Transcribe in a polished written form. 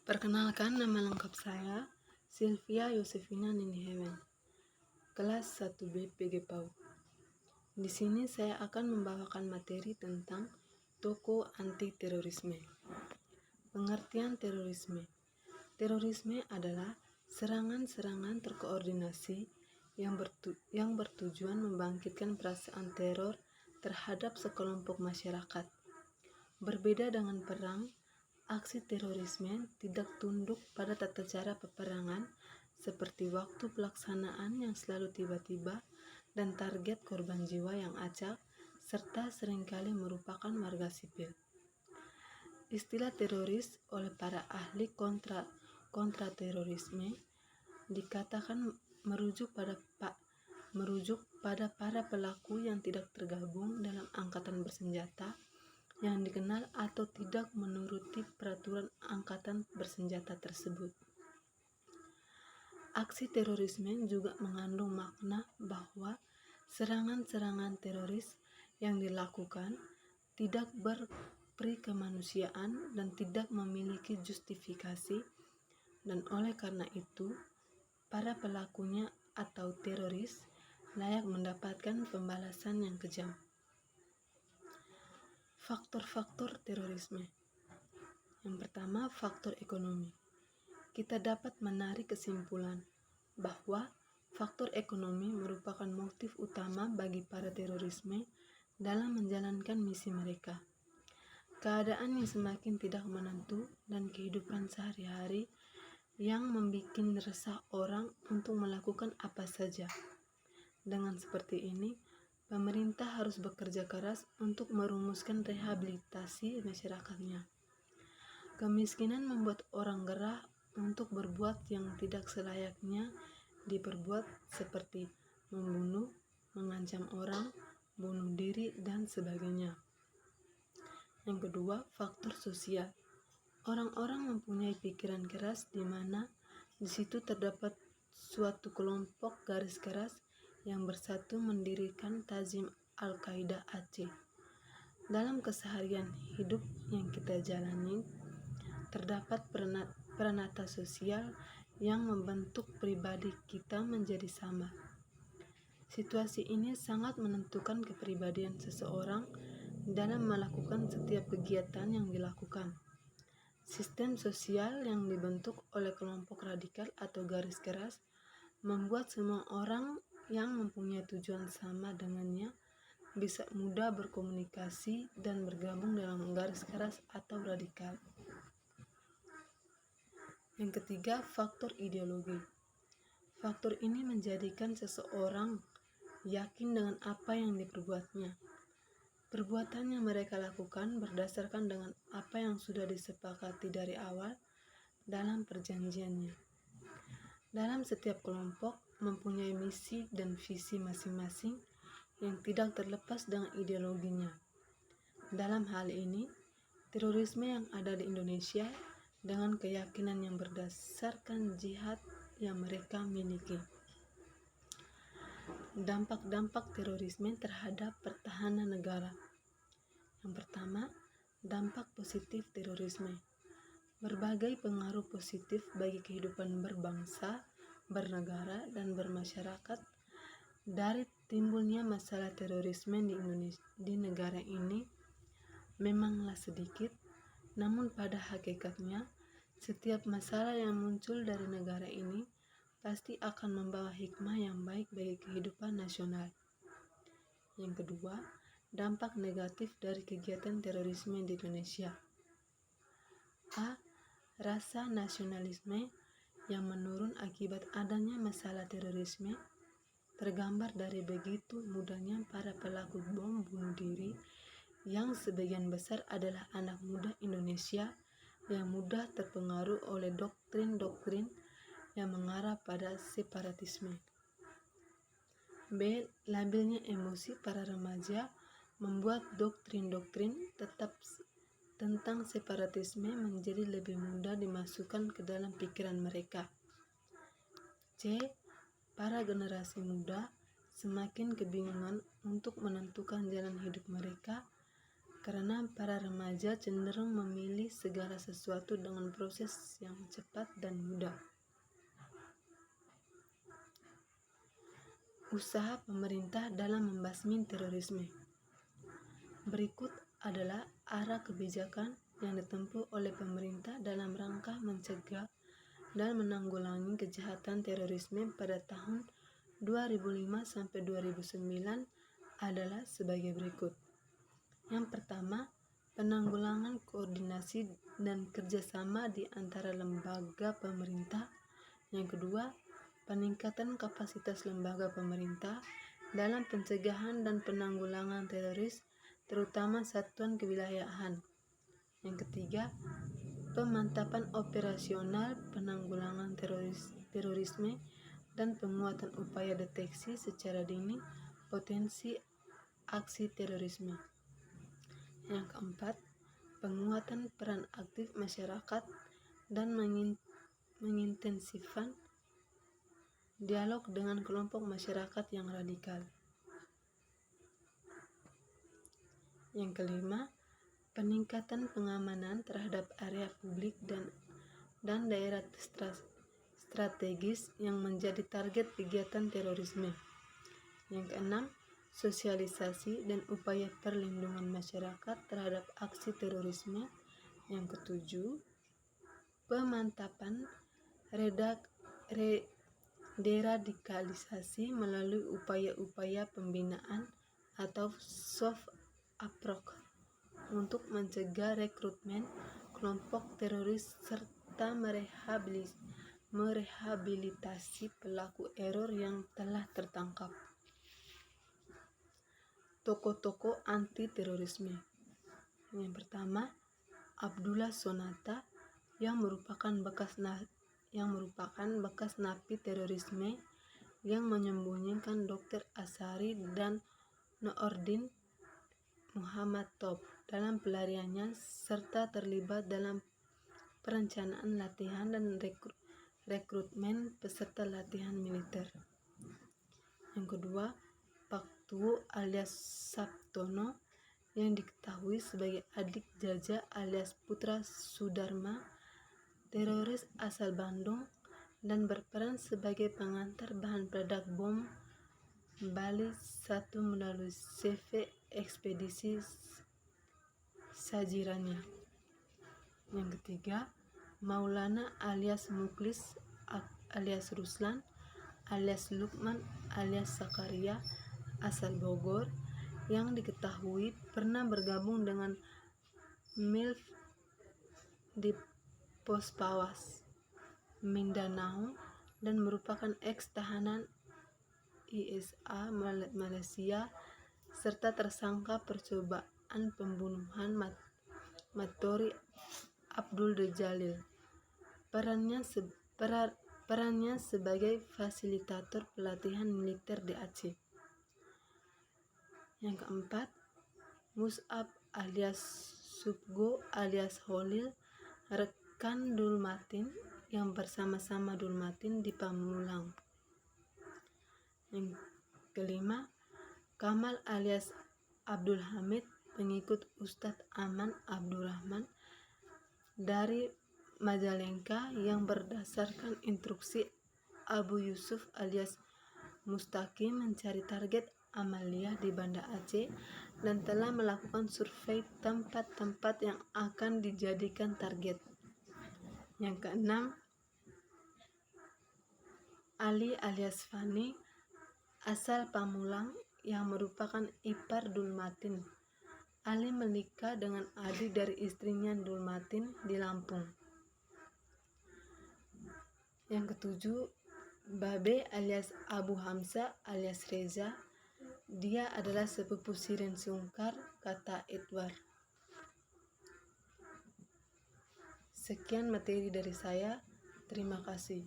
Perkenalkan, nama lengkap saya Sylvia Yosefina Ninihewen, kelas 1B PG PAU. Di sini saya akan membawakan materi tentang tokoh anti terorisme. Pengertian terorisme. Terorisme adalah serangan-serangan terkoordinasi yang bertujuan membangkitkan perasaan teror terhadap sekelompok masyarakat. Berbeda dengan perang, aksi terorisme tidak tunduk pada tata cara peperangan seperti waktu pelaksanaan yang selalu tiba-tiba dan target korban jiwa yang acak, serta seringkali merupakan warga sipil. Istilah teroris oleh para ahli kontraterorisme dikatakan merujuk pada para pelaku yang tidak tergabung dalam angkatan bersenjata yang dikenal atau tidak menuruti peraturan angkatan bersenjata tersebut. Aksi terorisme juga mengandung makna bahwa serangan-serangan teroris yang dilakukan tidak berperi kemanusiaan dan tidak memiliki justifikasi, dan oleh karena itu para pelakunya atau teroris layak mendapatkan pembalasan yang kejam. Faktor-faktor terorisme. Yang pertama, faktor ekonomi. Kita dapat menarik kesimpulan bahwa faktor ekonomi merupakan motif utama bagi para terorisme dalam menjalankan misi mereka. Keadaan yang semakin tidak menentu dan kehidupan sehari-hari yang membuat resah orang untuk melakukan apa saja. Dengan seperti ini, pemerintah harus bekerja keras untuk merumuskan rehabilitasi masyarakatnya. Kemiskinan membuat orang gerah untuk berbuat yang tidak selayaknya diperbuat, seperti membunuh, mengancam orang, bunuh diri, dan sebagainya. Yang kedua, faktor sosial. Orang-orang mempunyai pikiran keras di mana di situ terdapat suatu kelompok garis keras yang bersatu mendirikan Tanzim Al-Qaeda Aceh. Dalam keseharian hidup yang kita jalani, terdapat peranata sosial yang membentuk pribadi kita menjadi sama. Situasi ini sangat menentukan kepribadian seseorang dalam melakukan setiap kegiatan yang dilakukan. Sistem sosial yang dibentuk oleh kelompok radikal atau garis keras membuat semua orang yang mempunyai tujuan sama dengannya bisa mudah berkomunikasi dan bergabung dalam garis keras atau radikal. Yang ketiga, faktor ideologi. Faktor ini menjadikan seseorang yakin dengan apa yang diperbuatnya. Perbuatan yang mereka lakukan berdasarkan dengan apa yang sudah disepakati dari awal dalam perjanjiannya. Dalam setiap kelompok mempunyai misi dan visi masing-masing yang tidak terlepas dengan ideologinya. Dalam hal ini, terorisme yang ada di Indonesia dengan keyakinan yang berdasarkan jihad yang mereka miliki. Dampak-dampak terorisme terhadap pertahanan negara. Yang pertama, dampak positif terorisme. Berbagai pengaruh positif bagi kehidupan berbangsa, bernegara, dan bermasyarakat dari timbulnya masalah terorisme di negara ini memanglah sedikit, namun pada hakikatnya setiap masalah yang muncul dari negara ini pasti akan membawa hikmah yang baik bagi kehidupan nasional. Yang kedua, dampak negatif dari kegiatan terorisme di Indonesia. A. Rasa nasionalisme yang menurun akibat adanya masalah terorisme tergambar dari begitu mudahnya para pelaku bom bunuh diri yang sebagian besar adalah anak muda Indonesia yang mudah terpengaruh oleh doktrin-doktrin yang mengarah pada separatisme. B. Labilnya emosi para remaja membuat doktrin-doktrin tetap tentang separatisme menjadi lebih mudah dimasukkan ke dalam pikiran mereka. C. Para generasi muda semakin kebingungan untuk menentukan jalan hidup mereka karena para remaja cenderung memilih segala sesuatu dengan proses yang cepat dan mudah. Usaha pemerintah dalam membasmi terorisme. Berikut adalah arah kebijakan yang ditempuh oleh pemerintah dalam rangka mencegah dan menanggulangi kejahatan terorisme pada tahun 2005 sampai 2009 adalah sebagai berikut. Yang pertama, penanggulangan koordinasi dan kerjasama di antara lembaga pemerintah. Yang kedua, peningkatan kapasitas lembaga pemerintah dalam pencegahan dan penanggulangan teroris, terutama satuan kewilayahan. Yang ketiga, pemantapan operasional penanggulangan terorisme dan penguatan upaya deteksi secara dini potensi aksi terorisme. Yang keempat, penguatan peran aktif masyarakat dan mengintensifkan dialog dengan kelompok masyarakat yang radikal. Yang kelima, peningkatan pengamanan terhadap area publik dan daerah strategis yang menjadi target kegiatan terorisme. Yang keenam, sosialisasi dan upaya perlindungan masyarakat terhadap aksi terorisme. Yang ketujuh, pemantapan deradikalisasi melalui upaya-upaya pembinaan atau soft approach untuk mencegah rekrutmen kelompok teroris serta merehabilitasi pelaku error yang telah tertangkap. Tokoh-tokoh anti terorisme. Yang pertama, Abdullah Sonata yang merupakan bekas napi terorisme yang menyembunyikan Dr. Asari dan Noordin Muhammad Top dalam pelariannya serta terlibat dalam perencanaan latihan dan rekrutmen peserta latihan militer. Yang kedua, Pak Tuwo alias Sabtono yang diketahui sebagai adik Jaja alias Putra Sudarma, teroris asal Bandung dan berperan sebagai pengantar bahan peledak bom Bali 1 melalui CV ekspedisi Sajiranya. Yang ketiga, Maulana alias Muklis alias Ruslan alias Lukman alias Sakaria asal Bogor yang diketahui pernah bergabung dengan MILF di Pospawas, Mindanao dan merupakan ex-tahanan ISA Malaysia serta tersangka percobaan pembunuhan Matori Abdul Jalil. Perannya sebagai fasilitator pelatihan militer di Aceh. Yang keempat, Mus'ab alias Subgo alias Holil, rekan Dulmatin yang bersama-sama Dulmatin di Pamulang. Yang kelima, Kamal alias Abdul Hamid, pengikut Ustadz Aman Abdurrahman dari Majalengka yang berdasarkan instruksi Abu Yusuf alias Mustaqim mencari target Amalia di Banda Aceh dan telah melakukan survei tempat-tempat yang akan dijadikan target. Yang keenam, Ali alias Fani asal Pamulang yang merupakan ipar Dulmatin. Ali menikah dengan adik dari istrinya Dulmatin di Lampung. Yang ketujuh, Babe alias Abu Hamzah alias Reza. Dia adalah sepupu Sirin Sungkar, kata Edward. Sekian materi dari saya. Terima kasih.